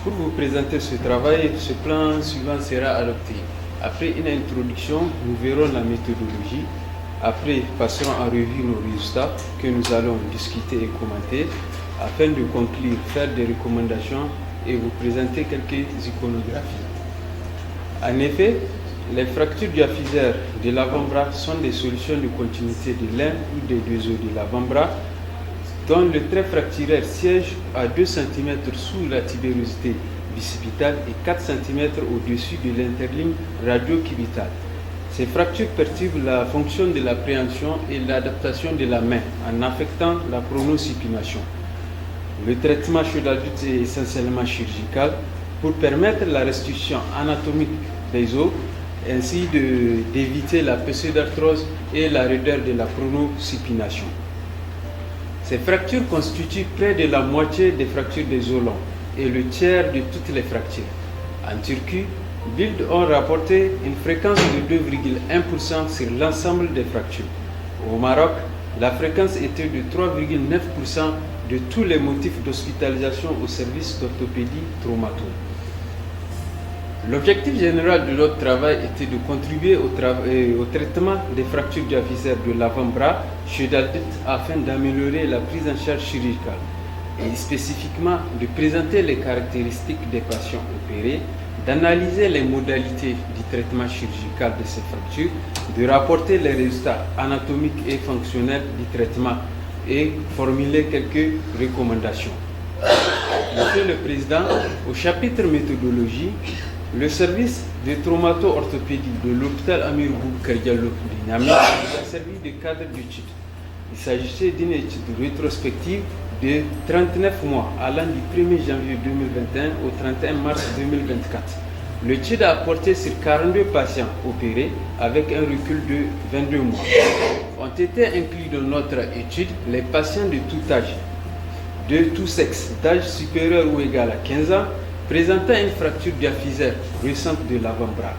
Pour vous présenter ce travail, ce plan suivant sera adopté. Après une introduction, nous verrons la méthodologie. Après, passerons en revue nos résultats que nous allons discuter et commenter afin de conclure, faire des recommandations et vous présenter quelques iconographies. En effet, les fractures diaphysaires de l'avant-bras sont des solutions de continuité de l'un ou des deux os de l'avant-bras dont le trait fracturaire siège à 2 cm sous la tibérosité bicipitale et 4 cm au-dessus de l'interligne radio-cubitale. Ces fractures perturbent la fonction de l'appréhension et l'adaptation de la main en affectant la pronosupination. Le traitement chez l'adulte est essentiellement chirurgical pour permettre la restitution anatomique des os ainsi d'éviter la pseudarthrose et la raideur de la pronosupination. Ces fractures constituent près de la moitié des fractures des os longs et le tiers de toutes les fractures. En Turquie, BILD ont rapporté une fréquence de 2,1% sur l'ensemble des fractures. Au Maroc, la fréquence était de 3,9% de tous les motifs d'hospitalisation au service d'orthopédie traumato. L'objectif général de notre travail était de contribuer au traitement des fractures diaphysaires de l'avant-bras chez l'adulte afin d'améliorer la prise en charge chirurgicale et spécifiquement de présenter les caractéristiques des patients opérés, d'analyser les modalités du traitement chirurgical de ces fractures, de rapporter les résultats anatomiques et fonctionnels du traitement et formuler quelques recommandations. Monsieur le Président, au chapitre méthodologie, le service de traumato-orthopédie de l'hôpital Amir Boubacar Diallo de Niamey a servi de cadre d'étude. Il s'agissait d'une étude rétrospective de 39 mois allant du 1er janvier 2021 au 31 mars 2024. L'étude a porté sur 42 patients opérés avec un recul de 22 mois. Ont été inclus dans notre étude les patients de tout âge, de tout sexe, d'âge supérieur ou égal à 15 ans, présentant une fracture diaphysaire récente de l'avant-bras,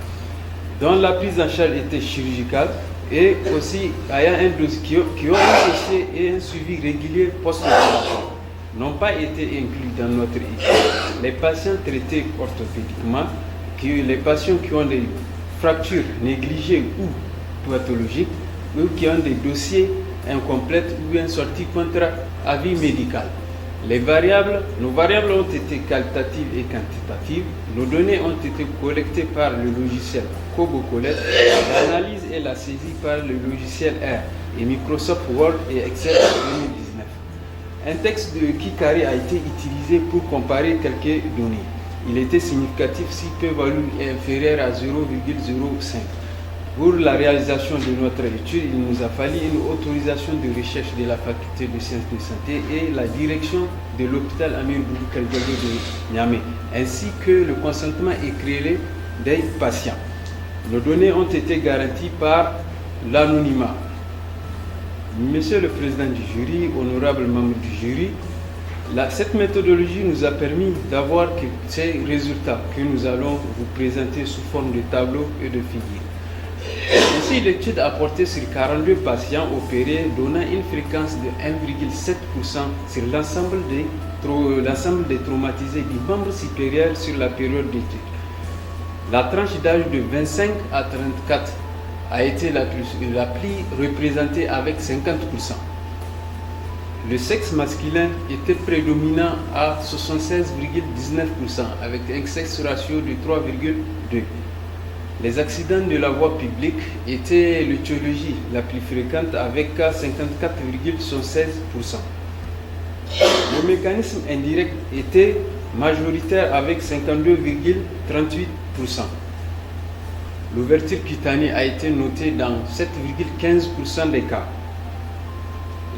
dont la prise en charge était chirurgicale et aussi ayant qui ont un dossier et un suivi régulier post-opératoire, n'ont pas été inclus dans notre étude. Les patients traités orthopédiquement, les patients qui ont des fractures négligées ou pathologiques, ou qui ont des dossiers incomplets ou une sortie contre avis médical. Nos variables ont été qualitatives et quantitatives. Nos données ont été collectées par le logiciel CoboCollect, l'analyse et la saisie par le logiciel R et Microsoft Word et Excel 2019. Un texte de Kikari a été utilisé pour comparer quelques données. Il était significatif si p-value est inférieur à 0,05. Pour la réalisation de notre étude, il nous a fallu une autorisation de recherche de la faculté de sciences de santé et la direction de l'hôpital Amir Boubacar Diallo de Niamey, ainsi que le consentement éclairé des patients. Nos données ont été garanties par l'anonymat. Monsieur le Président du jury, honorables membres du jury, cette méthodologie nous a permis d'avoir ces résultats que nous allons vous présenter sous forme de tableaux et de figures. Ainsi, l'étude a porté sur 42 patients opérés, donnant une fréquence de 1,7% sur l'ensemble des traumatisés du membre supérieur sur la période d'étude. La tranche d'âge de 25 à 34 a été la plus représentée avec 50%. Le sexe masculin était prédominant à 76,19% avec un sexe ratio de 3,2. Les accidents de la voie publique étaient l'étiologie la plus fréquente avec 54,16%. Le mécanisme indirect était majoritaire avec 52,38%. L'ouverture cutanée a été notée dans 7,15% des cas.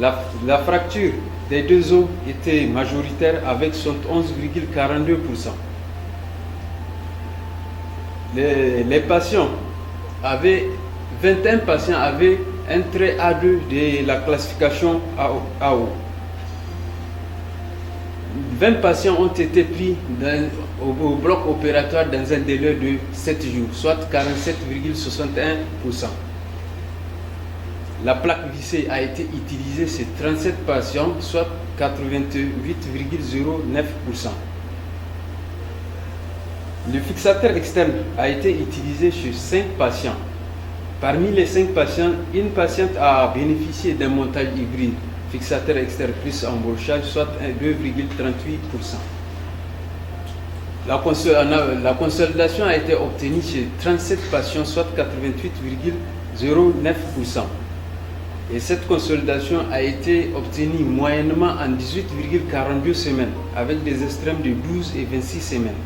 La fracture des deux os était majoritaire avec 71,42%. Les patients avaient, 21 patients avaient un trait A2 de la classification AO. 20 patients ont été pris au bloc opératoire dans un délai de 7 jours, soit 47,61%. La plaque vissée a été utilisée sur 37 patients, soit 88,09%. Le fixateur externe a été utilisé chez 5 patients. Parmi les 5 patients, une patiente a bénéficié d'un montage hybride, fixateur externe plus embauchage, soit 2,38%. La consolidation a été obtenue chez 37 patients, soit 88,09%. Et cette consolidation a été obtenue moyennement en 18,42 semaines, avec des extrêmes de 12 et 26 semaines.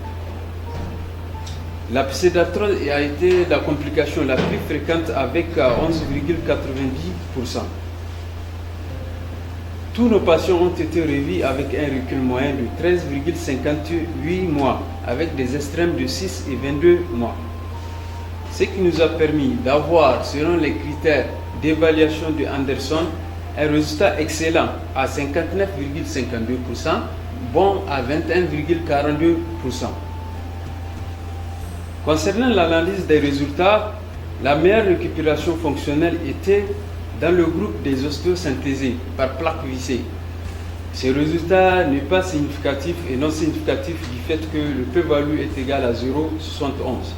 La pseudatrose a été la complication la plus fréquente avec 11,90%. Tous nos patients ont été revus avec un recul moyen de 13,58 mois, avec des extrêmes de 6 et 22 mois. Ce qui nous a permis d'avoir, selon les critères d'évaluation de Anderson, un résultat excellent à 59,52%, bon à 21,42%. Concernant l'analyse des résultats, la meilleure récupération fonctionnelle était dans le groupe des ostéosynthésés par plaque vissée. Ce résultat n'est pas significatif et non significatif du fait que le p-value est égal à 0,71.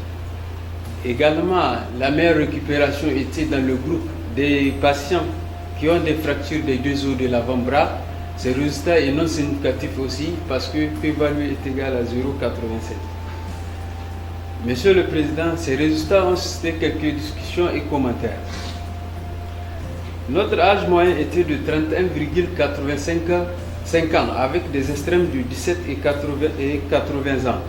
Également, la meilleure récupération était dans le groupe des patients qui ont des fractures des deux os de l'avant-bras. Ce résultat est non significatif aussi parce que p-value est égal à 0,87. Monsieur le Président, ces résultats ont suscité quelques discussions et commentaires. Notre âge moyen était de 31,85 ans avec des extrêmes de 17 et 80 ans.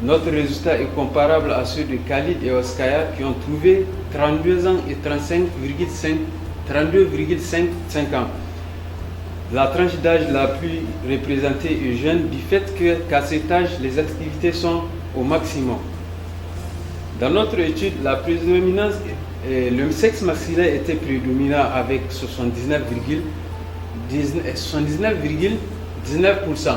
Notre résultat est comparable à ceux de Khalid et Oskaya qui ont trouvé 32 ans et 32,5 ans. La tranche d'âge la plus représentée est jeune du fait qu'à cet âge, les activités sont au maximum. Dans notre étude, la prédominance, le sexe maxillaire était prédominant avec 79,19%.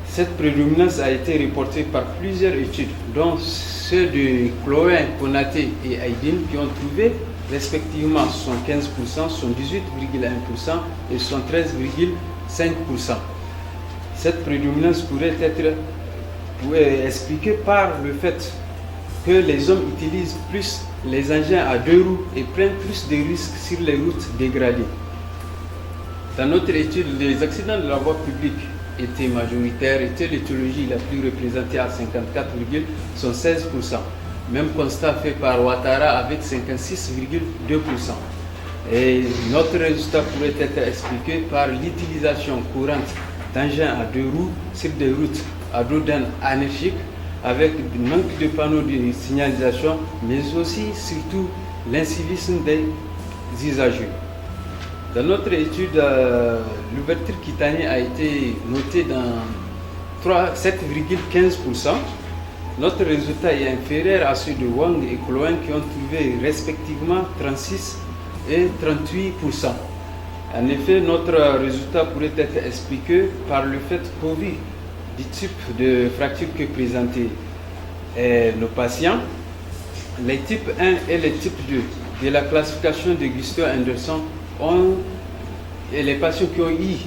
Cette prédominance a été reportée par plusieurs études, dont ceux de Chloé, Konaté et Aydin, qui ont trouvé respectivement 75%, 78,1% et 73,5%. Cette prédominance pourrait être expliquée par le fait que les hommes utilisent plus les engins à 2 roues et prennent plus de risques sur les routes dégradées. Dans notre étude, les accidents de la voie publique étaient majoritaires, étaient l'étiologie la plus représentée à 54,16%. Même constat fait par Ouattara avec 56,2%. Et notre résultat pourrait être expliqué par l'utilisation courante d'engins à 2 roues sur des routes à dos d'âne anarchiques, avec un manque de panneaux de signalisation, mais aussi surtout l'incivisme des usagers. Dans notre étude, l'ouverture cutanée a été notée dans 7,15%. Notre résultat est inférieur à ceux de Wang et Chloé qui ont trouvé respectivement 36 et 38%. En effet, notre résultat pourrait être expliqué par le fait qu'au vu du type de fracture que présentaient nos patients, les types 1 et les types 2 de la classification de Gusto-Anderson et les patients qui ont eu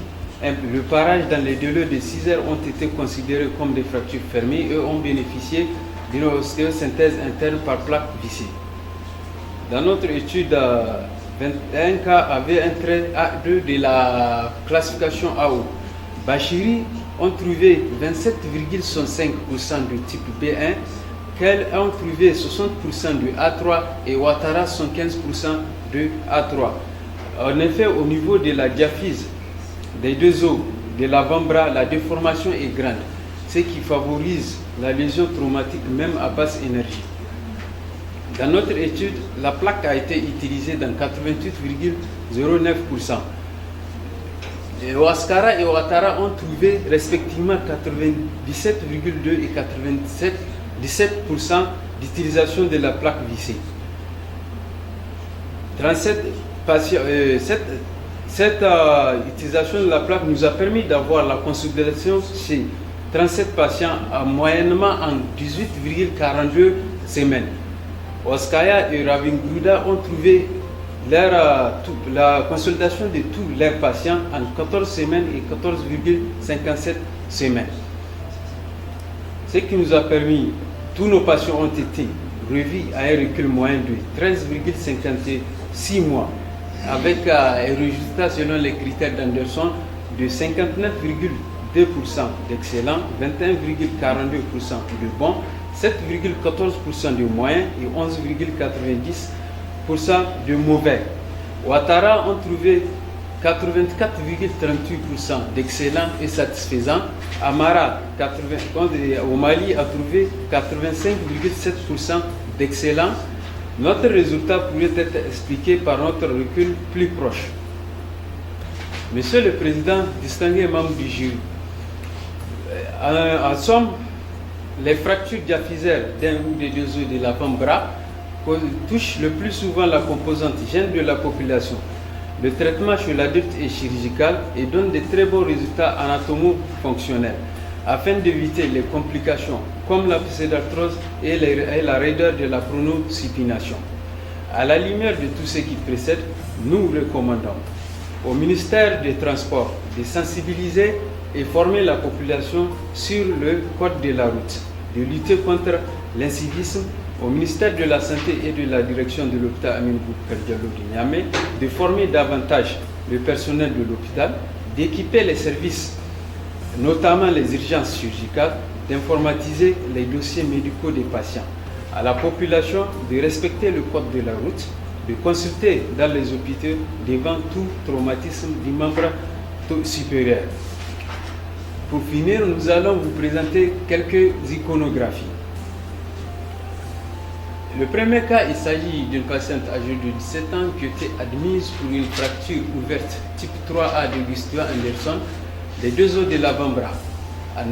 le parage dans les délais de 6 heures ont été considérés comme des fractures fermées et ont bénéficié d'une ostéosynthèse interne par plaque vissée. Dans notre étude, 21 cas avaient un trait A2 de la classification AO. Bachiri ont trouvé 27,65% de type B1, qu'elles ont trouvé 60% de A3 et Ouattara 75% de A3. En effet, au niveau de la diaphyse des deux os de l'avant-bras, la déformation est grande, ce qui favorise la lésion traumatique même à basse énergie. Dans notre étude, la plaque a été utilisée dans 88,09%. Oskara et Ouattara ont trouvé respectivement 97,2 et 97,17% d'utilisation de la plaque vissée. 37 patients, cette utilisation de la plaque nous a permis d'avoir la consolidation chez 37 patients moyennement en 18,42 semaines. Oskaya et Ravingruda ont trouvé la consolidation de tous leurs patients en 14 semaines et 14,57 semaines. ce qui nous a permis, tous nos patients ont été revus à un recul moyen de 13,56 mois, avec un résultat selon les critères d'Anderson de 59,2% d'excellent, 21,42% de bon, 7,14% de moyen et 11,90% de mauvais. Ouattara ont trouvé 84,38% d'excellent et satisfaisant. Amara au Mali a trouvé 85,7% d'excellent. Notre résultat pourrait être expliqué par notre recul plus proche. Monsieur le Président, distingué membre du jury, en somme, les fractures diaphysaires d'un ou des deux os de l'avant-bras touchent le plus souvent la composante gène de la population. Le traitement chez l'adulte est chirurgical et donne de très bons résultats anatomo-fonctionnels afin d'éviter les complications comme la pseudarthrose et la raideur de la pronosupination. À la lumière de tout ce qui précède, nous recommandons au ministère des Transports de sensibiliser et former la population sur le code de la route, de lutter contre l'incivisme, au ministère de la Santé et de la direction de l'hôpital Amin Boubacar Diallo de Niamey, de former davantage le personnel de l'hôpital, d'équiper les services, notamment les urgences chirurgicales, d'informatiser les dossiers médicaux des patients, à la population de respecter le code de la route, de consulter dans les hôpitaux devant tout traumatisme du membre supérieur. Pour finir, nous allons vous présenter quelques iconographies. Le premier cas, il s'agit d'une patiente âgée de 17 ans qui était admise pour une fracture ouverte type 3A de Gustave Anderson des deux os de l'avant-bras.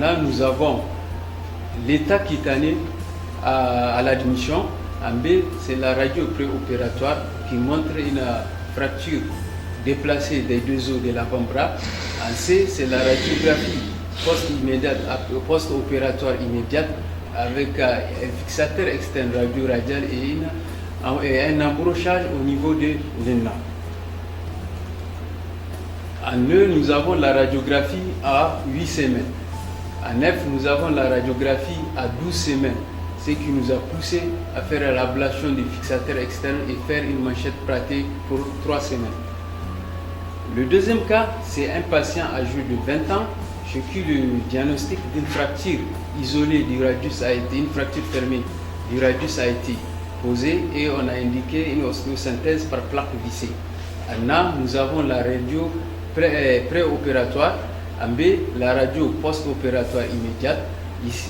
Là, nous avons l'état cutané à l'admission. En B, c'est la radio préopératoire qui montre une fracture déplacée des deux os de l'avant-bras. En C, c'est la radiographie post-opératoire immédiate avec un fixateur externe radio-radial et un embrochage au niveau de l'ENA. En E, nous avons la radiographie à 8 semaines. En F, nous avons la radiographie à 12 semaines, ce qui nous a poussé à faire l'ablation du fixateur externe et faire une manchette pratique pour 3 semaines. Le deuxième cas, c'est un patient âgé de 20 ans chez qui le diagnostic d'une fracture isolée du radius a été, une fracture fermée du radius a été posé et on a indiqué une ostéosynthèse par plaque vissée. En A, nous avons la radio préopératoire. En B, la radio post-opératoire immédiate.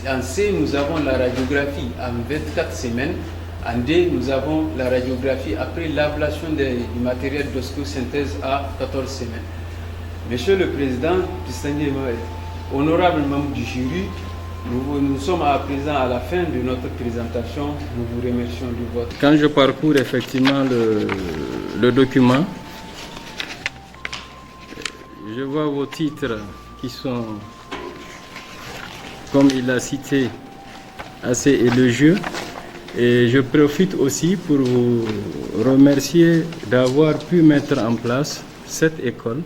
En C, nous avons la radiographie en 24 semaines. En D, nous avons la radiographie après l'ablation du matériel d'ostéosynthèse à 14 semaines. Monsieur le Président, distingué honorable membre du jury, nous sommes à présent à la fin de notre présentation. Nous vous remercions du vote. Quand je parcours effectivement le document, je vois vos titres qui sont, comme il l'a cité, assez élogieux. Et je profite aussi pour vous remercier d'avoir pu mettre en place cette école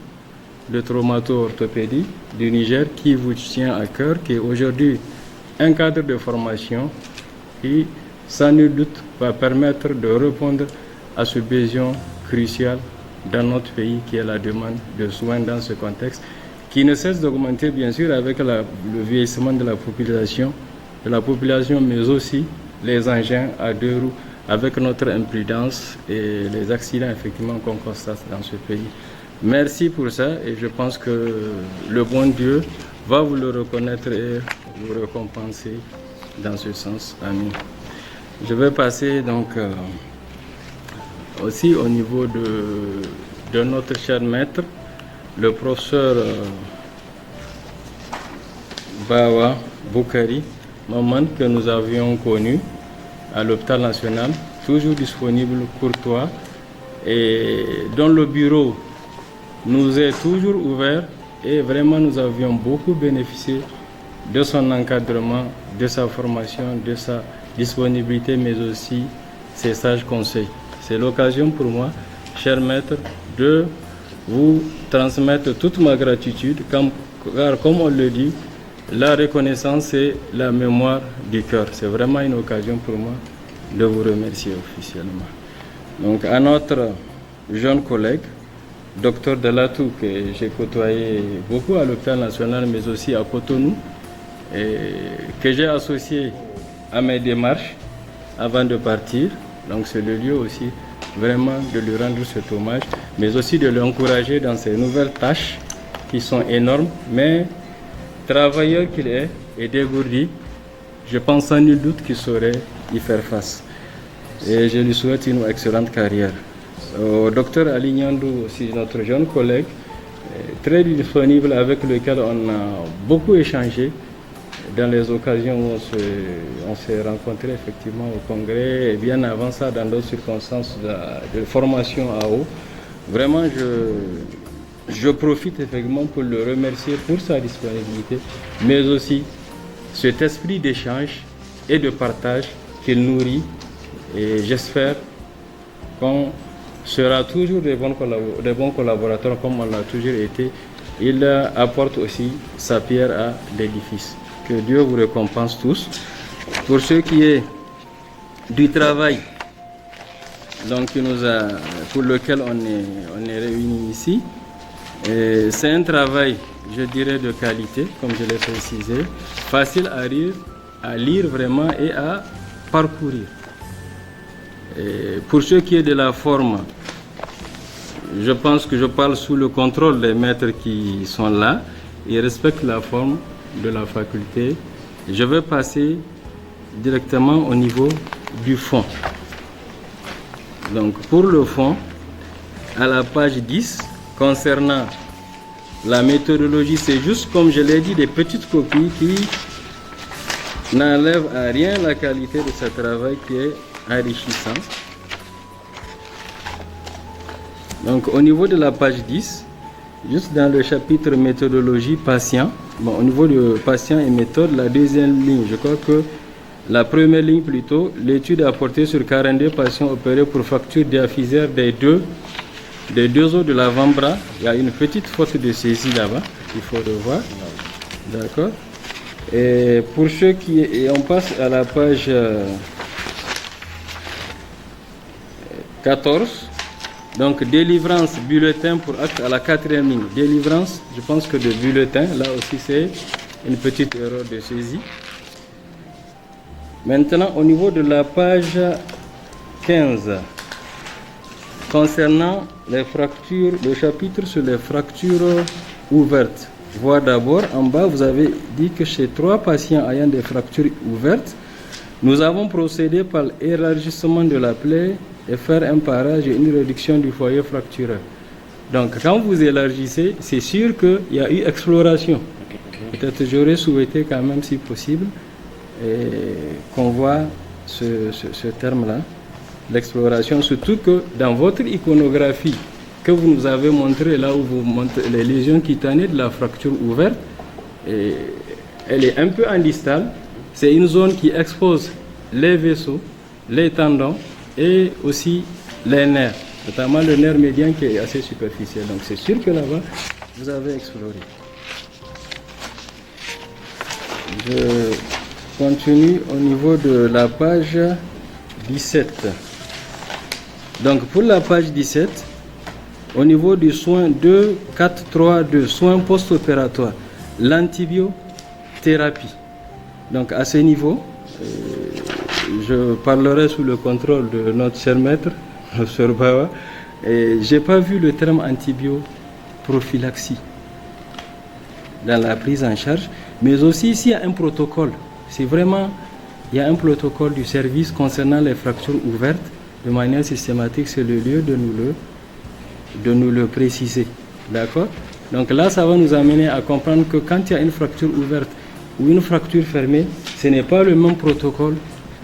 de traumato-orthopédie du Niger qui vous tient à cœur, qui est aujourd'hui un cadre de formation qui, sans nul doute, va permettre de répondre à ce besoin crucial dans notre pays qui est la demande de soins dans ce contexte, qui ne cesse d'augmenter bien sûr avec le vieillissement de la population, mais aussi les engins à deux roues avec notre imprudence et les accidents effectivement qu'on constate dans ce pays. Merci pour ça et je pense que le bon Dieu va vous le reconnaître et vous récompenser dans ce sens. Amen. Je vais passer donc aussi au niveau de notre cher maître, le professeur Bawa Boukari Maman, que nous avions connu à l'hôpital national, toujours disponible, courtois, et dont le bureau nous est toujours ouvert et vraiment nous avions beaucoup bénéficié de son encadrement, de sa formation, de sa disponibilité, mais aussi ses sages conseils. C'est l'occasion pour moi, cher maître, de vous transmettre toute ma gratitude, car comme on le dit, la reconnaissance et la mémoire du cœur. C'est vraiment une occasion pour moi de vous remercier officiellement. Donc à notre jeune collègue, Dr Dalatou, que j'ai côtoyé beaucoup à l'hôpital national, mais aussi à Cotonou, et que j'ai associé à mes démarches avant de partir. Donc c'est le lieu aussi vraiment de lui rendre cet hommage, mais aussi de l'encourager dans ses nouvelles tâches qui sont énormes, mais travailleur qu'il est et dégourdi, je pense sans nul doute qu'il saurait y faire face. Et je lui souhaite une excellente carrière. Au docteur Ali Nyandou, aussi notre jeune collègue, très disponible, avec lequel on a beaucoup échangé dans les occasions où on s'est rencontrés effectivement au congrès et bien avant ça dans d'autres circonstances de formation à eau. Vraiment, je profite effectivement pour le remercier pour sa disponibilité, mais aussi cet esprit d'échange et de partage qu'il nourrit, et j'espère qu'on sera toujours des bons collaborateurs comme on l'a toujours été. Il apporte aussi sa pierre à l'édifice. Que Dieu vous récompense tous. Pour ce qui est du travail donc, pour lequel on est réunis ici, c'est un travail, je dirais, de qualité, comme je l'ai précisé, facile à lire vraiment et à parcourir. Et pour ce qui est de la forme, je pense que je parle sous le contrôle des maîtres qui sont là. Ils respectent la forme de la faculté. Je vais passer directement au niveau du fond. Donc pour le fond, à la page 10, concernant la méthodologie, c'est juste comme je l'ai dit, des petites copies qui n'enlèvent à rien la qualité de ce travail qui est enrichissant. Donc au niveau de la page 10, juste dans le chapitre méthodologie patient, bon, au niveau de patient et méthode, la deuxième ligne, je crois que la première ligne plutôt, l'étude a porté sur 42 patients opérés pour fracture diaphysaire des deux os de l'avant-bras. Il y a une petite faute de saisie là-bas, il faut revoir. D'accord. Et pour ceux qui... Et on passe à la page 14. Donc, délivrance, bulletin pour acte à la 4e ligne. Délivrance, je pense que de bulletin, là aussi c'est une petite erreur de saisie. Maintenant, au niveau de la page 15, concernant les fractures, le chapitre sur les fractures ouvertes. Voir d'abord, en bas, vous avez dit que chez 3 patients ayant des fractures ouvertes, nous avons procédé par l'élargissement de la plaie et faire un parage et une réduction du foyer fracturé. Donc, quand vous élargissez, c'est sûr qu'il y a eu exploration. Peut-être j'aurais souhaité quand même, si possible, qu'on voit ce terme-là, l'exploration, surtout que dans votre iconographie que vous nous avez montré, là où vous montrez les lésions cutanées de la fracture ouverte, elle est un peu en distale. C'est une zone qui expose les vaisseaux, les tendons et aussi les nerfs, notamment le nerf médian qui est assez superficiel. Donc c'est sûr que là-bas, vous avez exploré. Je continue au niveau de la page 17. Donc pour la page 17, au niveau du soin 2, 4, 3, 2, soins post-opératoires, l'antibiothérapie. Donc à ce niveau, je parlerai sous le contrôle de notre cher maître, le Sr Bawa, et je n'ai pas vu le terme antibioprophylaxie dans la prise en charge, mais aussi ici il y a un protocole. C'est vraiment, il y a un protocole du service concernant les fractures ouvertes de manière systématique, c'est le lieu de nous le préciser. D'accord? Donc là, ça va nous amener à comprendre que quand il y a une fracture ouverte ou une fracture fermée, ce n'est pas le même protocole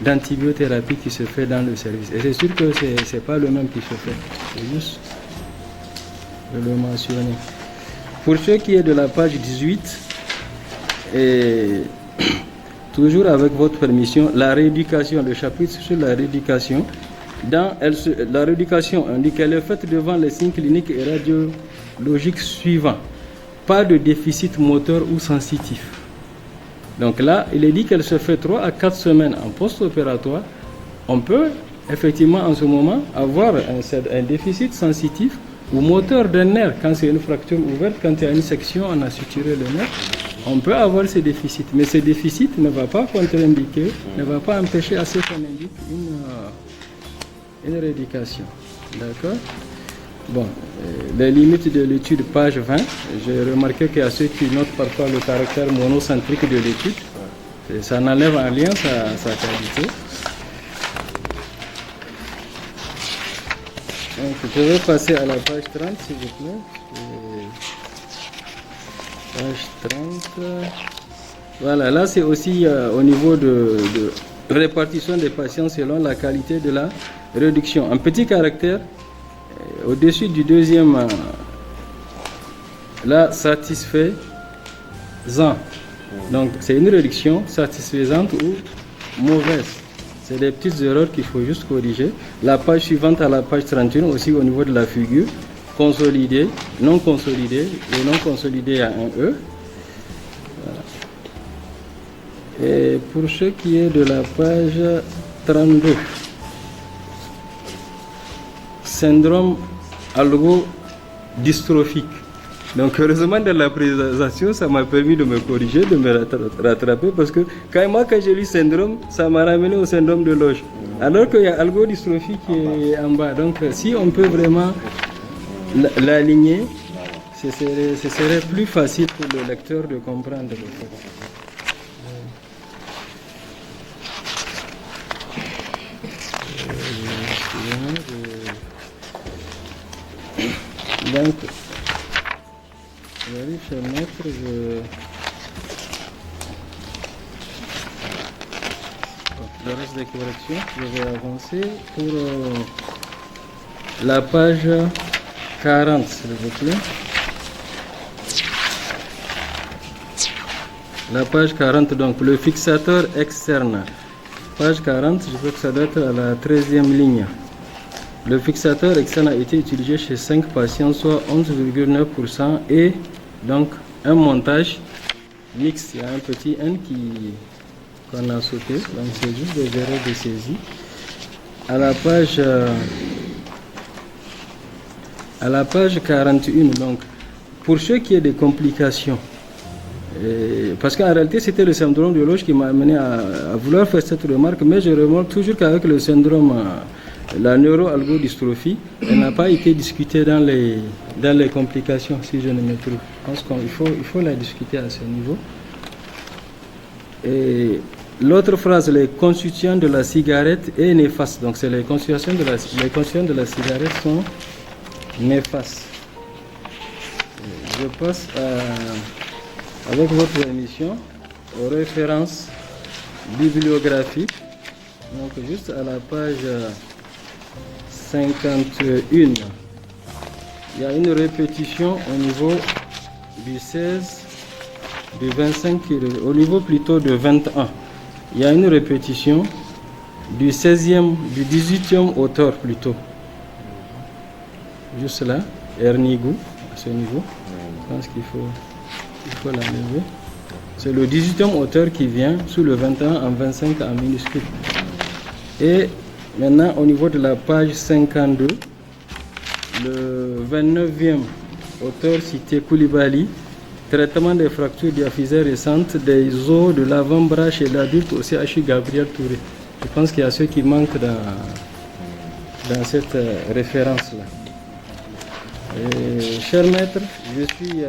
d'antibiothérapie qui se fait dans le service. Et c'est sûr que ce n'est pas le même qui se fait. C'est juste de le mentionner. Pour ce qui est de la page 18, et toujours avec votre permission, la rééducation, le chapitre sur la rééducation. La rééducation, on dit qu'elle est faite devant les signes cliniques et radiologiques suivants. Pas de déficit moteur ou sensitif. Donc là, il est dit qu'elle se fait 3 à 4 semaines en post-opératoire. On peut effectivement en ce moment avoir un déficit sensitif ou moteur d'un nerf. Quand c'est une fracture ouverte, quand il y a une section, on a suturé le nerf. On peut avoir ces déficits, mais ce déficit ne va pas contre-indiquer, ne va pas empêcher à ce qu'on indique une rééducation. D'accord? Bon, les limites de l'étude, page 20. J'ai remarqué qu'il y a ceux qui notent parfois le caractère monocentrique de l'étude. Ça n'enlève en rien sa qualité. Donc, je vais passer à la page 30, s'il vous plaît. Page 30. Voilà, là c'est aussi au niveau de répartition des patients selon la qualité de la réduction. Un petit caractère, au-dessus du deuxième, là, satisfaisant. Donc c'est une réduction satisfaisante ou mauvaise. C'est des petites erreurs qu'il faut juste corriger. La page suivante à la page 31, aussi au niveau de la figure, consolidé, non consolidé, et non consolidé à un E. Voilà. Et pour ce qui est de la page 32, syndrome algodystrophique. Donc heureusement dans la présentation, ça m'a permis de me corriger, de me rattraper, parce que quand j'ai lu syndrome, ça m'a ramené au syndrome de Loge. Alors qu'il y a algodystrophie qui est en bas. Donc si on peut vraiment l'aligner, ce serait plus facile pour le lecteur de comprendre. Donc, cher maître, le reste des corrections, je vais avancer pour la page 40, s'il vous plaît. La page 40, donc le fixateur externe. Page 40, je veux que ça doit être à la 13e ligne. Le fixateur externe a été utilisé chez 5 patients, soit 11,9%, et donc un montage mixte. Il y a un petit N qu'on a sauté, donc c'est juste des erreurs de saisie. À la page 41, donc pour ceux qui ont des complications, parce qu'en réalité c'était le syndrome de Loge qui m'a amené à vouloir faire cette remarque, mais je remarque toujours qu'avec le syndrome, la neuroalgodystrophie, elle n'a pas été discutée dans les complications, si je ne me trompe. Je pense qu'il faut la discuter à ce niveau. Et l'autre phrase, les constituants de la cigarette est néfaste. Donc c'est les constituants de la cigarette sont néfastes. Je passe avec votre émission aux références bibliographiques. Donc juste à la page 51, il y a une répétition au niveau du 16, du 25, au niveau plutôt de 21. Il y a une répétition du 16e, du 18e auteur plutôt. Juste là, Ernigou, à ce niveau. Je pense qu'il faut l'enlever. C'est le 18e auteur qui vient sous le 21 en 25 en minuscule. Et maintenant, au niveau de la page 52, le 29e auteur cité Koulibaly, traitement des fractures diaphysaires récentes des os de l'avant-bras chez l'adulte au CHU Gabriel Touré. Je pense qu'il y a ceux qui manquent dans cette référence-là. Cher maître, je suis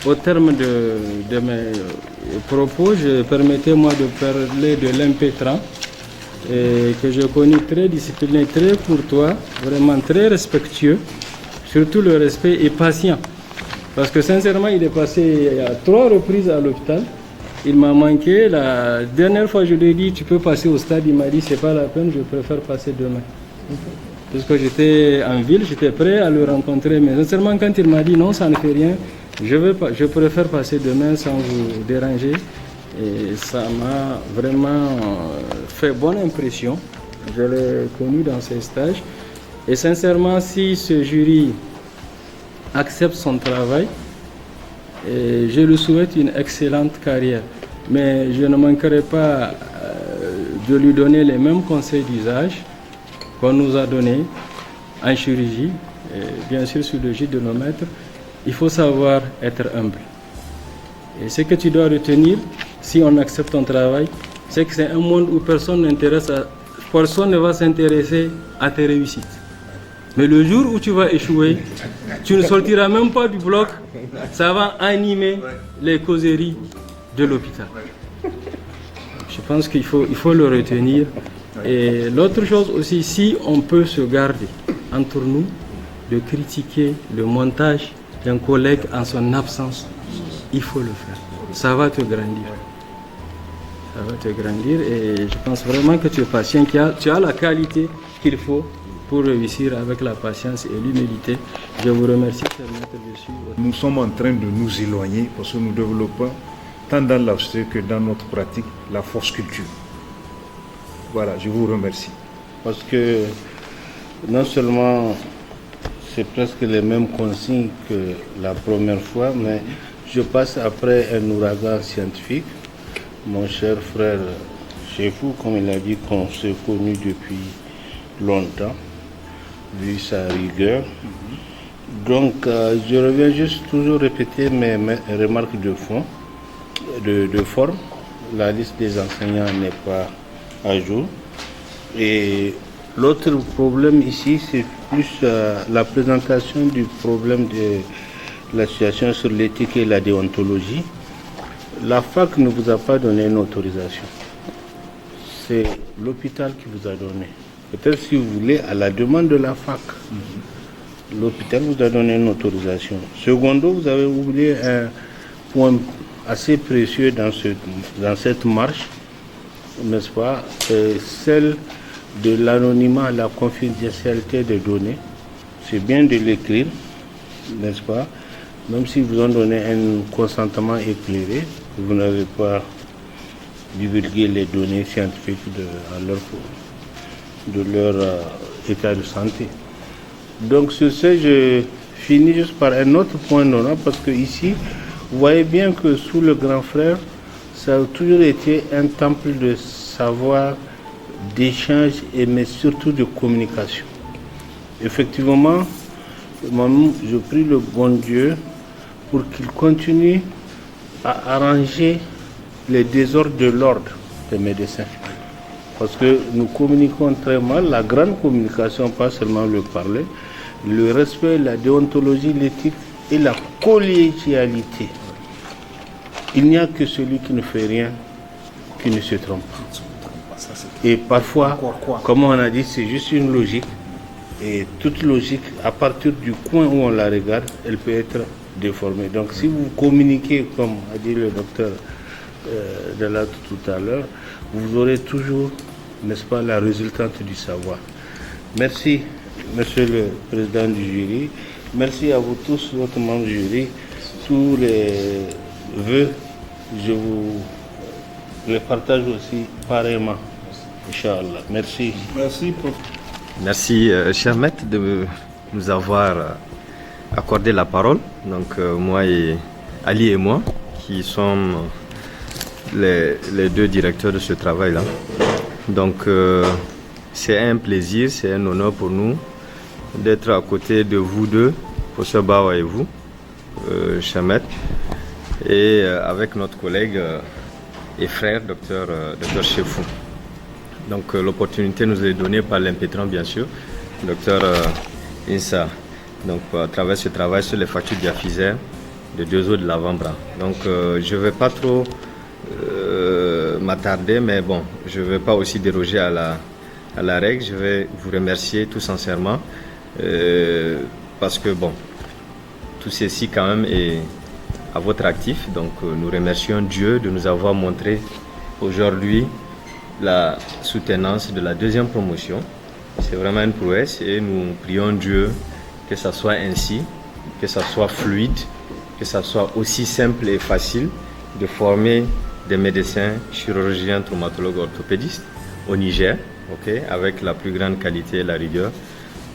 au terme de mes propos. Permettez-moi de parler de l'impétrant, que je connais très discipliné, très courtois, vraiment très respectueux, surtout le respect et patient. Parce que sincèrement, il est passé à 3 reprises à l'hôpital. Il m'a manqué. La dernière fois, je lui ai dit, tu peux passer au stade. Il m'a dit, c'est pas la peine, je préfère passer demain. Parce que j'étais en ville, j'étais prêt à le rencontrer. Mais sincèrement, quand il m'a dit, non, ça ne fait rien, je préfère passer demain sans vous déranger. Et ça m'a vraiment fait bonne impression. Je l'ai connu dans ces stages. Et sincèrement, si ce jury accepte son travail, Et je lui souhaite une excellente carrière. Mais je ne manquerai pas de lui donner les mêmes conseils d'usage qu'on nous a donnés en chirurgie. Et bien sûr, sur le gîte de nos maîtres, il faut savoir être humble. Et ce que tu dois retenir, si on accepte ton travail, c'est que c'est un monde où personne ne va s'intéresser à tes réussites. Mais le jour où tu vas échouer, tu ne sortiras même pas du bloc, ça va animer les causeries de l'hôpital. Je pense qu'il faut le retenir. Et l'autre chose aussi, si on peut se garder entre nous de critiquer le montage d'un collègue en son absence, il faut le faire. Ça va te grandir. Ça va te grandir et je pense vraiment que tu es patient, tu as la qualité qu'il faut pour réussir avec la patience et l'humilité. Je vous remercie, cher maître, de suivre. Nous sommes en train de nous éloigner parce que nous développons, tant dans l'aspect que dans notre pratique, la force culture. Voilà, je vous remercie. Parce que non seulement c'est presque les mêmes consignes que la première fois, mais je passe après un ouragan scientifique. Mon cher frère Chefou, comme il a dit, qu'on s'est connu depuis longtemps, vu sa rigueur. Donc, je reviens juste toujours répéter mes remarques de fond, de forme. La liste des enseignants n'est pas à jour. Et l'autre problème ici, c'est plus la présentation du problème de la situation sur l'éthique et la déontologie. La fac ne vous a pas donné une autorisation. C'est l'hôpital qui vous a donné. Peut-être si vous voulez, à la demande de la fac. L'hôpital vous a donné une autorisation. Secondo, vous avez oublié un point assez précieux dans cette marche, n'est-ce pas, celle de l'anonymat, la confidentialité des données. C'est bien de l'écrire, n'est-ce pas, même si vous ont donné un consentement éclairé, vous n'avez pas divulgué les données scientifiques de leur état de santé. Donc sur ce, je finis juste par un autre point d'honneur, parce que ici, vous voyez bien que sous le grand frère, ça a toujours été un temple de savoir, d'échange, mais surtout de communication. Effectivement, je prie le bon Dieu pour qu'il continue à arranger les désordres de l'ordre des médecins. Parce que nous communiquons très mal, la grande communication, pas seulement le parler, le respect, la déontologie, l'éthique et la collégialité. Il n'y a que celui qui ne fait rien qui ne se trompe pas. Et parfois, comme on a dit, c'est juste une logique. Et toute logique, à partir du coin où on la regarde, elle peut être déformée. Donc si vous communiquez, comme a dit le docteur Delat tout à l'heure, vous aurez toujours, n'est-ce pas, la résultante du savoir. Merci, monsieur le président du jury. Merci à vous tous, votre membre du jury. Tous les vœux, je vous les partage aussi pareillement. Inch'Allah. Merci. Merci, prof. Merci, cher maître, de nous avoir accordé la parole. Donc, moi et Ali et moi, qui sommes les deux directeurs de ce travail-là. Donc, c'est un plaisir, c'est un honneur pour nous d'être à côté de vous deux, professeur Bawa et vous, cher maître, et avec notre collègue et frère, docteur Chefou. Donc l'opportunité nous est donnée par l'impétrant, bien sûr, docteur Insa, donc à travers ce travail sur les fractures diaphysaires de deux os de l'avant-bras. Donc je ne vais pas trop m'attarder, mais bon, je ne vais pas aussi déroger à la règle. Je vais vous remercier tout sincèrement parce que bon, tout ceci quand même est à votre actif. Donc nous remercions Dieu de nous avoir montré aujourd'hui la soutenance de la deuxième promotion. C'est vraiment une prouesse et nous prions Dieu que ça soit ainsi, que ça soit fluide, que ça soit aussi simple et facile de former des médecins, chirurgiens, traumatologues, orthopédistes au Niger, avec la plus grande qualité et la rigueur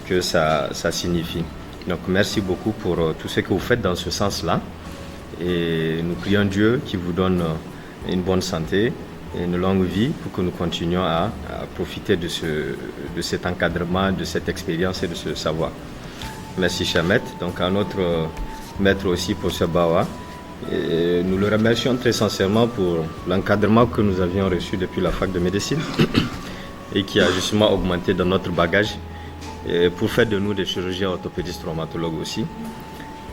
que ça signifie. Donc merci beaucoup pour tout ce que vous faites dans ce sens-là. Et nous prions Dieu qui vous donne une bonne santé et une longue vie pour que nous continuions à profiter de cet encadrement, de cette expérience et de ce savoir. Merci Chamet. Donc à notre maître aussi pour ce Bawa. Et nous le remercions très sincèrement pour l'encadrement que nous avions reçu depuis la fac de médecine et qui a justement augmenté dans notre bagage et pour faire de nous des chirurgiens orthopédistes traumatologues aussi.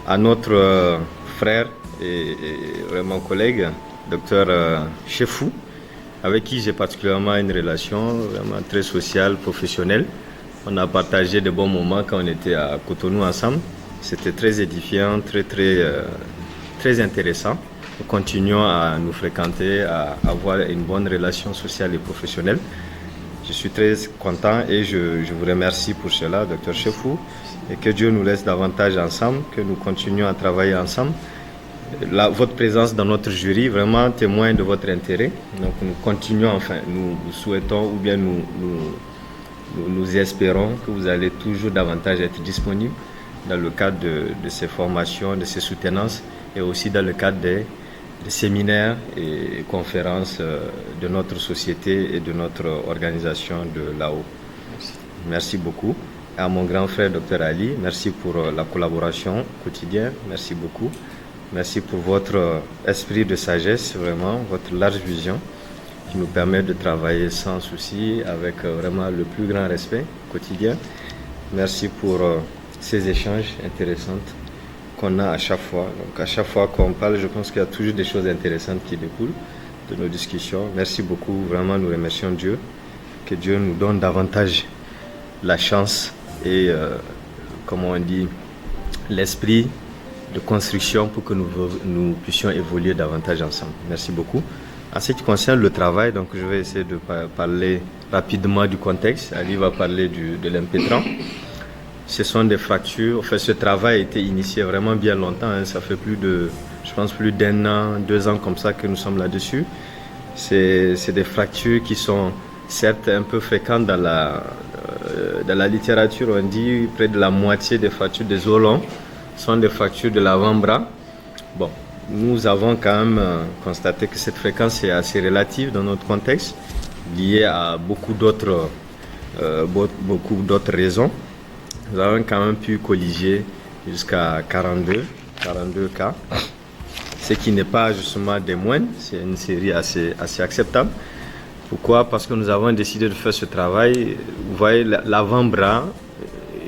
À notre frère et vraiment collègue, docteur Chefou, avec qui j'ai particulièrement une relation vraiment très sociale, professionnelle. On a partagé de bons moments quand on était à Cotonou ensemble. C'était très édifiant, très intéressant. Nous continuons à nous fréquenter, à avoir une bonne relation sociale et professionnelle. Je suis très content et je vous remercie pour cela, docteur Chefou, et que Dieu nous laisse davantage ensemble, que nous continuions à travailler ensemble. Votre présence dans notre jury vraiment témoigne de votre intérêt. Donc nous continuons, enfin, nous souhaitons ou bien nous espérons que vous allez toujours davantage être disponible dans le cadre de ces formations, de ces soutenances et aussi dans le cadre des séminaires et conférences de notre société et de notre organisation de l'AO. Merci beaucoup. À mon grand frère Dr Ali, merci pour la collaboration quotidienne. Merci beaucoup. Merci pour votre esprit de sagesse, vraiment, votre large vision qui nous permet de travailler sans souci, avec vraiment le plus grand respect quotidien. Merci pour ces échanges intéressants qu'on a à chaque fois. Donc à chaque fois qu'on parle, je pense qu'il y a toujours des choses intéressantes qui découlent de nos discussions. Merci beaucoup, vraiment nous remercions Dieu. Que Dieu nous donne davantage la chance et, comme on dit, l'esprit de construction pour que nous puissions évoluer davantage ensemble. Merci beaucoup. En ce qui concerne le travail, donc je vais essayer de parler rapidement du contexte. Ali va parler de l'impétrant. Ce sont des fractures. Enfin, ce travail a été initié vraiment bien longtemps. Hein. Ça fait plus d'1 an, 2 ans comme ça que nous sommes là-dessus. C'est des fractures qui sont certes un peu fréquentes dans la littérature. On dit près de la moitié des fractures des os longs sont des fractures de l'avant-bras. Bon, nous avons quand même constaté que cette fréquence est assez relative dans notre contexte, liée à beaucoup d'autres raisons. Nous avons quand même pu colliger jusqu'à 42 cas, ce qui n'est pas justement des moindres, c'est une série assez acceptable. Pourquoi? Parce que nous avons décidé de faire ce travail. Vous voyez, l'avant-bras,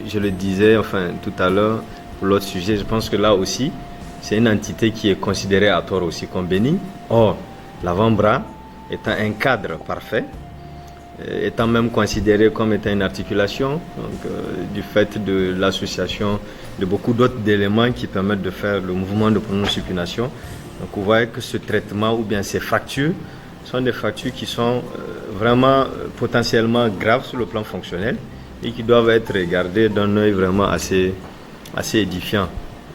je le disais tout à l'heure, pour l'autre sujet, je pense que là aussi, c'est une entité qui est considérée à tort aussi comme bénigne. Or, l'avant-bras étant un cadre parfait, étant même considéré comme étant une articulation, donc, du fait de l'association de beaucoup d'autres éléments qui permettent de faire le mouvement de pronosupination. Donc vous voyez que ce traitement ou bien ces fractures sont des fractures qui sont vraiment potentiellement graves sur le plan fonctionnel et qui doivent être regardées d'un œil vraiment assez édifiant.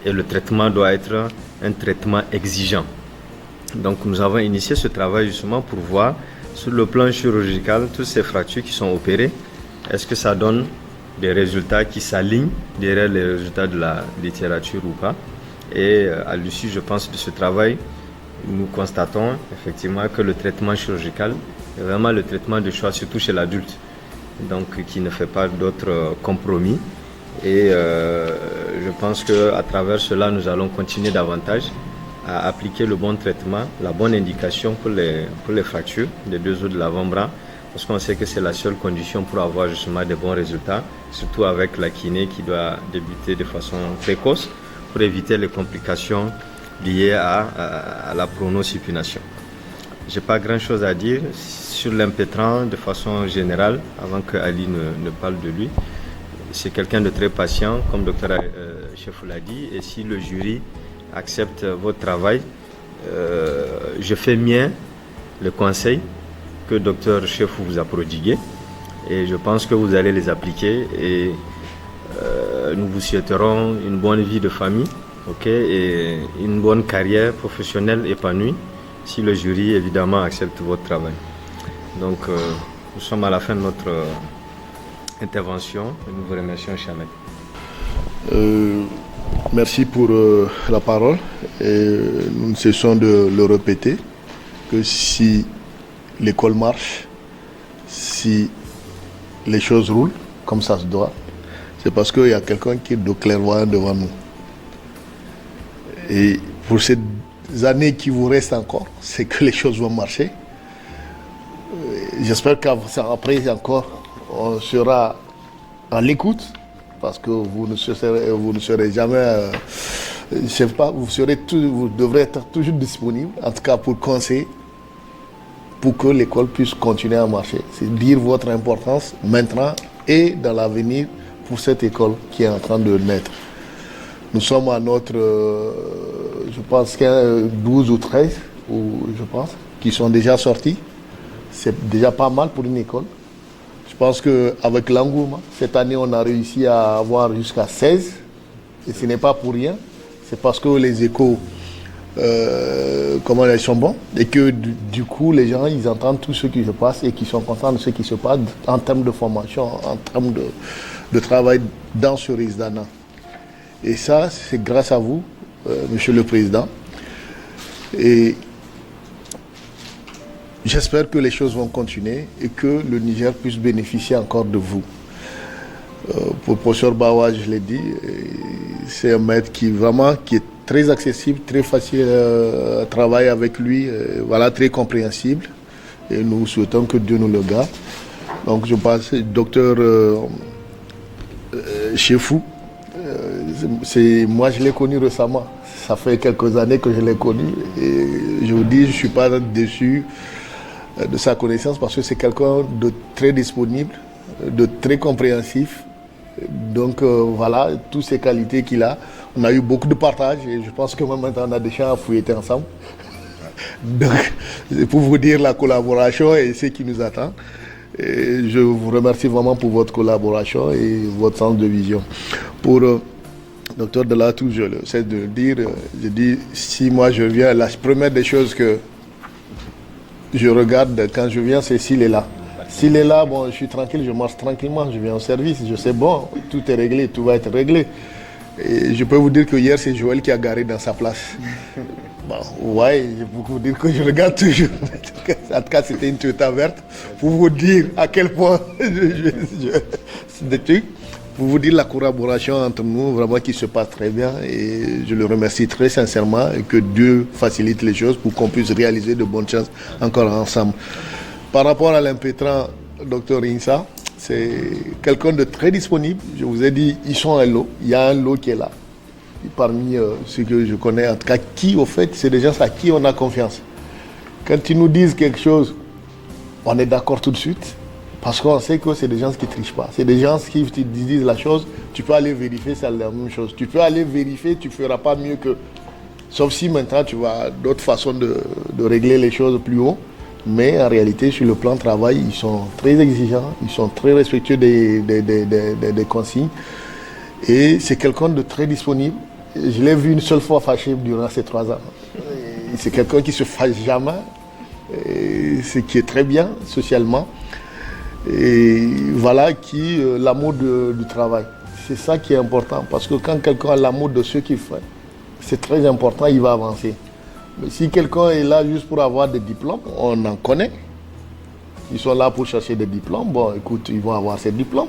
Et le traitement doit être un traitement exigeant. Donc nous avons initié ce travail justement pour voir sur le plan chirurgical toutes ces fractures qui sont opérées, est-ce que ça donne des résultats qui s'alignent derrière les résultats de la littérature ou pas. Et à l'issue, je pense, de ce travail, nous constatons effectivement que le traitement chirurgical est vraiment le traitement de choix, surtout chez l'adulte, donc qui ne fait pas d'autres compromis. Et je pense qu'à travers cela, nous allons continuer davantage à appliquer le bon traitement, la bonne indication pour les fractures des 2 os de l'avant-bras, parce qu'on sait que c'est la seule condition pour avoir justement des bons résultats, surtout avec la kiné qui doit débuter de façon précoce pour éviter les complications liées à la pronosupination. Je n'ai pas grand-chose à dire sur l'impétrant de façon générale, avant que Ali ne parle de lui. C'est quelqu'un de très patient, comme Dr Chefou l'a dit, et si le jury accepte votre travail, je fais mien le conseil que Dr Chefou vous a prodigué et je pense que vous allez les appliquer et nous vous souhaiterons une bonne vie de famille, et une bonne carrière professionnelle épanouie si le jury évidemment accepte votre travail. Donc nous sommes à la fin de notre intervention et nous vous remercions, Chamet. Merci pour la parole. Et nous ne cessons de le répéter que si l'école marche, si les choses roulent comme ça se doit, c'est parce qu'il y a quelqu'un qui est de clairvoyant devant nous. Et pour ces années qui vous restent encore, c'est que les choses vont marcher. J'espère qu'après encore, on sera à l'écoute, parce que vous ne serez jamais, je sais pas, vous devrez être toujours disponible, en tout cas pour conseiller, pour que l'école puisse continuer à marcher. C'est dire votre importance maintenant et dans l'avenir pour cette école qui est en train de naître. Nous sommes à notre, je pense, 12 ou 13, je pense, qui sont déjà sortis. C'est déjà pas mal pour une école. Je pense qu'avec l'engouement, cette année, on a réussi à avoir jusqu'à 16. Et ce n'est pas pour rien. C'est parce que les échos, comment ils sont bons. Et que du coup, les gens, ils entendent tout ce qui se passe et qui sont contents de ce qui se passe en termes de formation, en termes de travail dans ce Risdana. Et ça, c'est grâce à vous, Monsieur le Président. Et j'espère que les choses vont continuer et que le Niger puisse bénéficier encore de vous. Pour le professeur Bawa, je l'ai dit, c'est un maître qui est très accessible, très facile à travailler avec lui, voilà, très compréhensible. Et nous souhaitons que Dieu nous le garde. Donc je pense, docteur Chefou, moi je l'ai connu récemment. Ça fait quelques années que je l'ai connu et je vous dis, je ne suis pas déçu de sa connaissance parce que c'est quelqu'un de très disponible, de très compréhensif. Donc voilà, toutes ces qualités qu'il a. On a eu beaucoup de partage et je pense que maintenant on a des champs à fouetter ensemble. Donc c'est pour vous dire la collaboration et ce qui nous attend. Et je vous remercie vraiment pour votre collaboration et votre sens de vision. Pour Docteur Delatou, je le sais de le dire, je dis, si moi je viens, la première des choses que je regarde quand je viens, c'est s'il est là. S'il est là, bon, je suis tranquille, je marche tranquillement, je viens au service, je sais, bon, tout est réglé, tout va être réglé. Et je peux vous dire que hier, c'est Joël qui a garé dans sa place. Bon, ouais, je peux vous dire que je regarde toujours. En tout cas, c'était une Toyota verte pour vous dire à quel point c'est des trucs. Pour vous dire la collaboration entre nous, vraiment qui se passe très bien. Et je le remercie très sincèrement et que Dieu facilite les choses pour qu'on puisse réaliser de bonnes choses encore ensemble. Par rapport à l'impétrant Dr Insa, c'est quelqu'un de très disponible. Je vous ai dit, ils sont un lot. Il y a un lot qui est là. Et parmi ceux que je connais, en tout cas, qui au fait, c'est des gens à qui on a confiance. Quand ils nous disent quelque chose, on est d'accord tout de suite. Parce qu'on sait que c'est des gens qui ne trichent pas. C'est des gens qui te disent la chose, tu peux aller vérifier, c'est la même chose. Tu peux aller vérifier, tu ne feras pas mieux que... Sauf si maintenant tu vas d'autres façons de régler les choses plus haut. Mais en réalité, sur le plan de travail, ils sont très exigeants, ils sont très respectueux des consignes. Et c'est quelqu'un de très disponible. Je l'ai vu une seule fois fâché durant ces 3 ans. C'est quelqu'un qui ne se fâche jamais, ce qui est très bien socialement. Et voilà l'amour du travail. C'est ça qui est important. Parce que quand quelqu'un a l'amour de ce qu'il fait, c'est très important, il va avancer. Mais si quelqu'un est là juste pour avoir des diplômes, on en connaît. Ils sont là pour chercher des diplômes. Bon, écoute, ils vont avoir ces diplômes.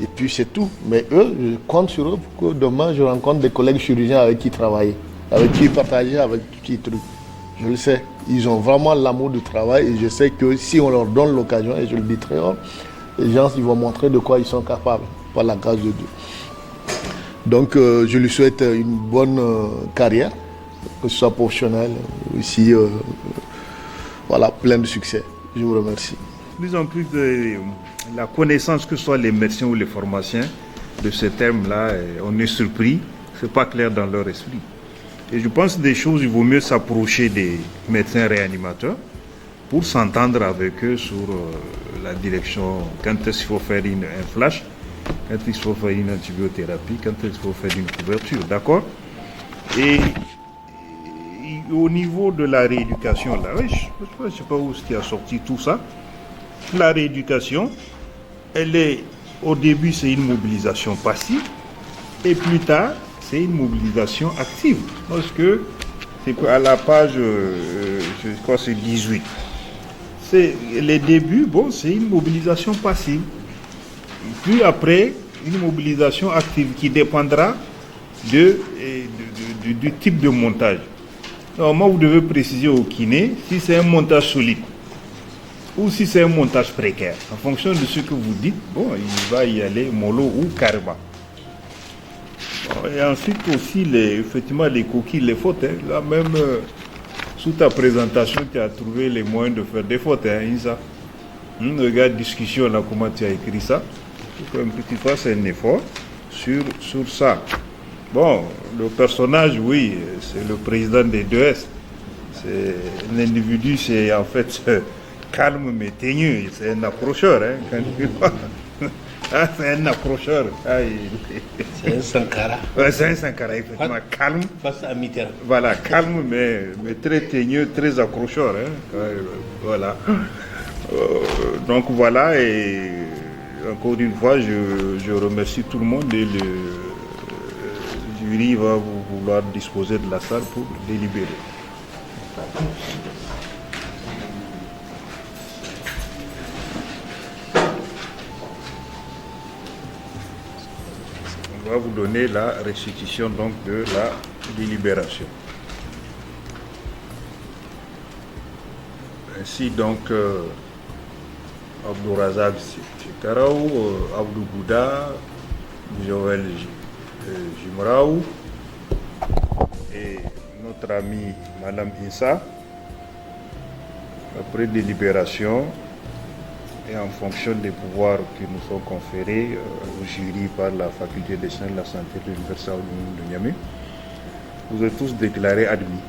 Et puis c'est tout. Mais eux, je compte sur eux pour que demain, je rencontre des collègues chirurgiens avec qui travailler, avec qui partager, avec qui truc. Je le sais. Ils ont vraiment l'amour du travail et je sais que si on leur donne l'occasion, et je le dis très haut, les gens ils vont montrer de quoi ils sont capables, par la grâce de Dieu. Donc je lui souhaite une bonne carrière, que ce soit professionnelle, aussi voilà, plein de succès. Je vous remercie. Plus en plus de la connaissance, que ce soit les médecins ou les pharmaciens, de ce terme-là, on est surpris, c'est pas clair dans leur esprit. Et je pense que des choses, il vaut mieux s'approcher des médecins réanimateurs pour s'entendre avec eux sur la direction, quand est-ce qu'il faut faire un flash, quand il faut faire une antibiothérapie, quand est-ce qu'il faut faire une couverture, d'accord? Et au niveau de la rééducation, là, je ne sais pas où ce qui a sorti tout ça. La rééducation, au début, c'est une mobilisation passive, et plus tard, c'est une mobilisation active. Parce que c'est à la page, je crois que c'est 18. C'est les débuts, bon, c'est une mobilisation passive. Puis après, une mobilisation active qui dépendra du type de montage. Normalement, vous devez préciser au kiné si c'est un montage solide ou si c'est un montage précaire. En fonction de ce que vous dites, bon, il va y aller mollo ou karma. Et ensuite aussi, effectivement, les coquilles, les fautes. Hein. Là même, sous ta présentation, tu as trouvé les moyens de faire des fautes. Hein, Isa. Regarde discussion là, comment tu as écrit ça. Il faut un petit fasses un effort sur ça. Bon, le personnage, oui, c'est le président des 2S. C'est un individu, c'est en fait calme mais teigneux. C'est un accrocheur. Hein, quand tu vois. Ah, c'est un accrocheur. C'est un Sankara. Ouais, c'est un Sankara, effectivement. Calme. Face à Mitterrand. Voilà, calme, mais très teigneux, très accrocheur. Hein. Voilà. Donc voilà, et encore une fois, je remercie tout le monde et le jury va vouloir disposer de la salle pour délibérer. On va vous donner la restitution donc de la délibération. Ainsi donc Abdourazak Chikaraou, Abdou Bouda, Joël Jimraou et notre amie Madame Insa, après délibération et en fonction des pouvoirs qui nous sont conférés au jury par la faculté des soins de la santé de l'Université de Niamey, vous êtes tous déclarés admis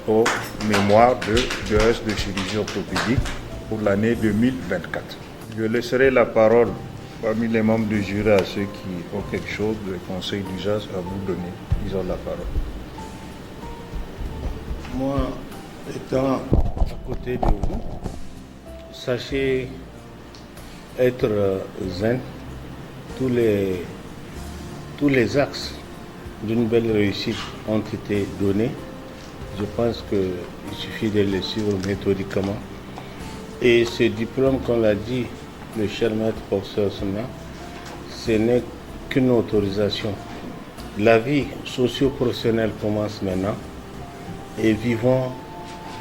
au mémoire de DES de chirurgie orthopédique pour l'année 2024. Je laisserai la parole parmi les membres du jury à ceux qui ont quelque chose de conseil d'usage à vous donner. Ils ont la parole. Moi, étant à côté de vous, sachez être zen. Tous les axes d'une belle réussite ont été donnés. Je pense qu'il suffit de les suivre méthodiquement. Et ce diplôme, comme l'a dit le cher maître professeur Souna, ce n'est qu'une autorisation. La vie socio-professionnelle commence maintenant et vivons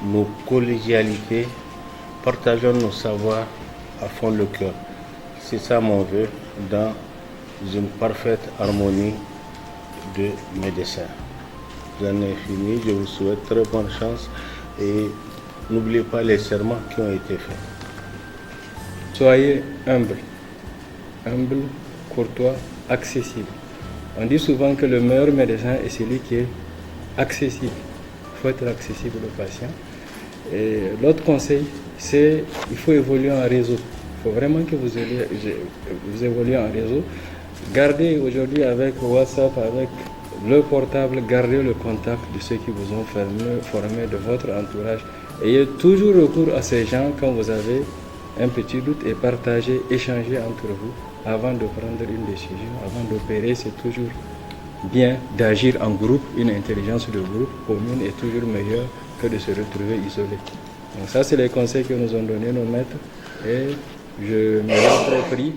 nos collégialités, partageons nos savoirs à fond le cœur. C'est ça mon vœu dans une parfaite harmonie de médecins. J'en ai fini, je vous souhaite très bonne chance et n'oubliez pas les serments qui ont été faits. Soyez humble, courtois, accessible. On dit souvent que le meilleur médecin est celui qui est accessible. Il faut être accessible au patient. Et l'autre conseil, c'est qu'il faut évoluer en réseau. Il faut vraiment que vous évoluez en réseau. Gardez aujourd'hui avec WhatsApp, avec le portable, gardez le contact de ceux qui vous ont formé de votre entourage. Ayez toujours recours à ces gens quand vous avez un petit doute et partagez, échangez entre vous avant de prendre une décision, avant d'opérer. C'est toujours bien d'agir en groupe. Une intelligence de groupe commune est toujours meilleure que de se retrouver isolé. Donc ça, c'est les conseils que nous ont donnés nos maîtres et je me l'approprie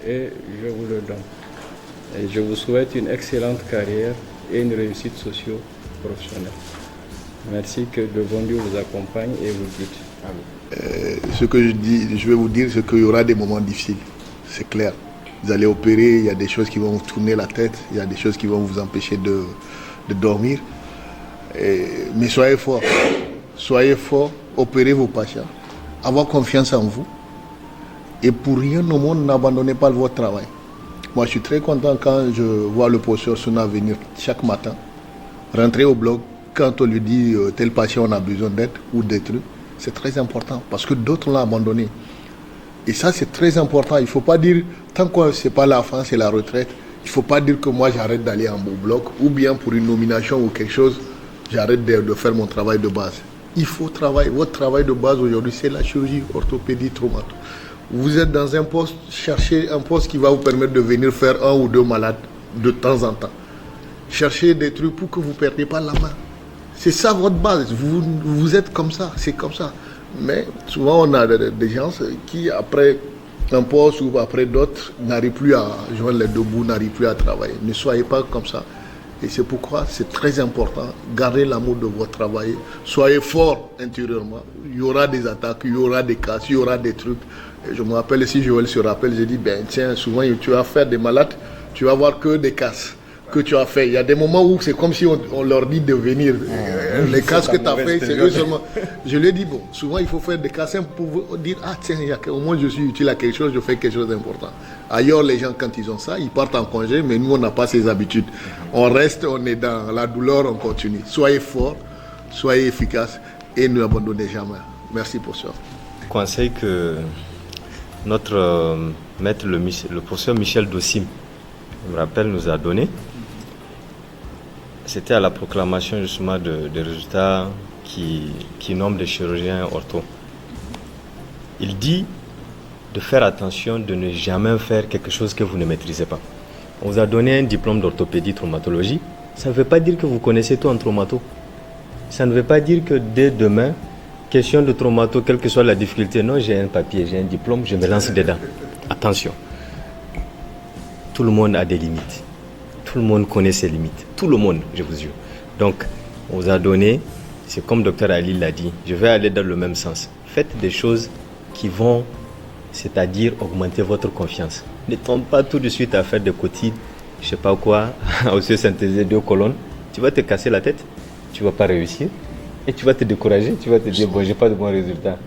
et je vous le donne. Et je vous souhaite une excellente carrière et une réussite socio-professionnelle. Merci, que le bon Dieu vous accompagne et vous guide. Ce que je vais vous dire, c'est qu'il y aura des moments difficiles, c'est clair. Vous allez opérer, il y a des choses qui vont vous tourner la tête, il y a des choses qui vont vous empêcher de dormir. Mais soyez forts, opérez vos patients, avoir confiance en vous. Et pour rien au monde, n'abandonnez pas votre travail. Moi, je suis très content quand je vois le professeur Souna venir chaque matin, rentrer au bloc, quand on lui dit tel patient on a besoin d'aide ou des trucs. C'est très important parce que d'autres l'ont abandonné. Et ça, c'est très important. Il ne faut pas dire, tant que ce n'est pas la fin, c'est la retraite, il ne faut pas dire que moi, j'arrête d'aller en au bloc ou bien pour une nomination ou quelque chose, j'arrête de faire mon travail de base. Il faut travailler. Votre travail de base aujourd'hui, c'est la chirurgie, orthopédie, traumato. Vous êtes dans un poste, cherchez un poste qui va vous permettre de venir faire 1 ou 2 malades de temps en temps. chercher des trucs pour que vous ne perdiez pas la main. C'est ça votre base. Vous êtes comme ça, c'est comme ça. Mais souvent, on a des gens qui, après un poste ou après d'autres, n'arrivent plus à joindre les deux bouts, n'arrivent plus à travailler. Ne soyez pas comme ça. Et c'est pourquoi c'est très important. Gardez l'amour de votre travail. Soyez fort intérieurement. Il y aura des attaques, il y aura des casses, il y aura des trucs. Et je me rappelle, si Joël se rappelle, j'ai dit, ben tiens, souvent tu vas faire des malades, tu vas voir que des casses que tu as fait. Il y a des moments où c'est comme si on leur dit de venir. Les casses que tu as fait, c'est eux seulement. Je lui ai dit, bon, souvent il faut faire des casses pour dire, ah tiens, au moins je suis utile à quelque chose, je fais quelque chose d'important. Ailleurs, les gens, quand ils ont ça, ils partent en congé, mais nous, on n'a pas ces habitudes. On reste, on est dans la douleur, on continue. Soyez forts, soyez efficaces et ne abandonnez jamais. Merci pour ça. Le conseil que notre maître, le professeur Michel Dossim, je me rappelle, nous a donné, c'était à la proclamation justement des résultats qui nomment des chirurgiens ortho. Il dit de faire attention de ne jamais faire quelque chose que vous ne maîtrisez pas. On vous a donné un diplôme d'orthopédie traumatologie. Ça ne veut pas dire que vous connaissez tout en traumato. Ça ne veut pas dire que dès demain, question de traumato, quelle que soit la difficulté, non, j'ai un papier, j'ai un diplôme, je me lance dedans. Attention. Tout le monde a des limites. Tout le monde connaît ses limites. Tout le monde, je vous jure. Donc, on vous a donné, c'est comme Dr Ali l'a dit, je vais aller dans le même sens. Faites des choses qui vont, c'est-à-dire augmenter votre confiance. Ne tombe pas tout de suite à faire des cotilles, je sais pas quoi, à aussi synthétiser 2 colonnes. Tu vas te casser la tête, tu vas pas réussir et tu vas te décourager, tu vas te dire bon, j'ai pas de bons résultats.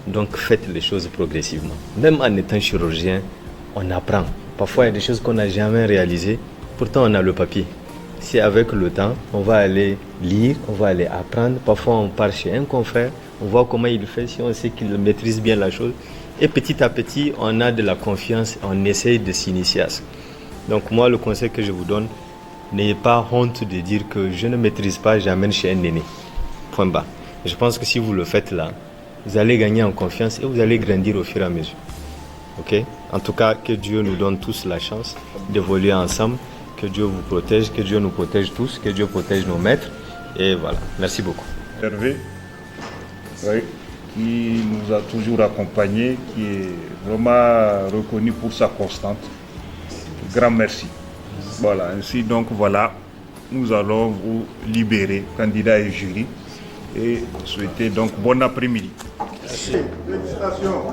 Donc faites les choses progressivement. Même en étant chirurgien, on apprend. Parfois il y a des choses qu'on n'a jamais réalisées, pourtant on a le papier. Si avec le temps, on va aller lire, on va aller apprendre. Parfois on part chez un confrère, on voit comment il fait, si on sait qu'il maîtrise bien la chose. Et petit à petit, on a de la confiance, on essaye de s'initier à ça. Donc moi, le conseil que je vous donne, n'ayez pas honte de dire que je ne maîtrise pas, j'amène chez un aîné. Point bas. Je pense que si vous le faites là, vous allez gagner en confiance et vous allez grandir au fur et à mesure. Ok? En tout cas, que Dieu nous donne tous la chance d'évoluer ensemble, que Dieu vous protège, que Dieu nous protège tous, que Dieu protège nos maîtres. Et voilà. Merci beaucoup. Hervé, oui, qui nous a toujours accompagnés, qui est vraiment reconnu pour sa constante. Grand merci. Voilà, ainsi donc voilà, nous allons vous libérer, candidats et jury, et souhaiter donc bon après-midi. Merci. Félicitations.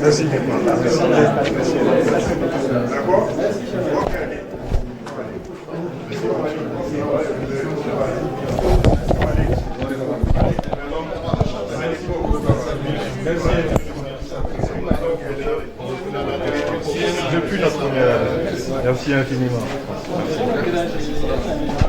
Merci. D'accord? Depuis la première. Merci infiniment. Merci.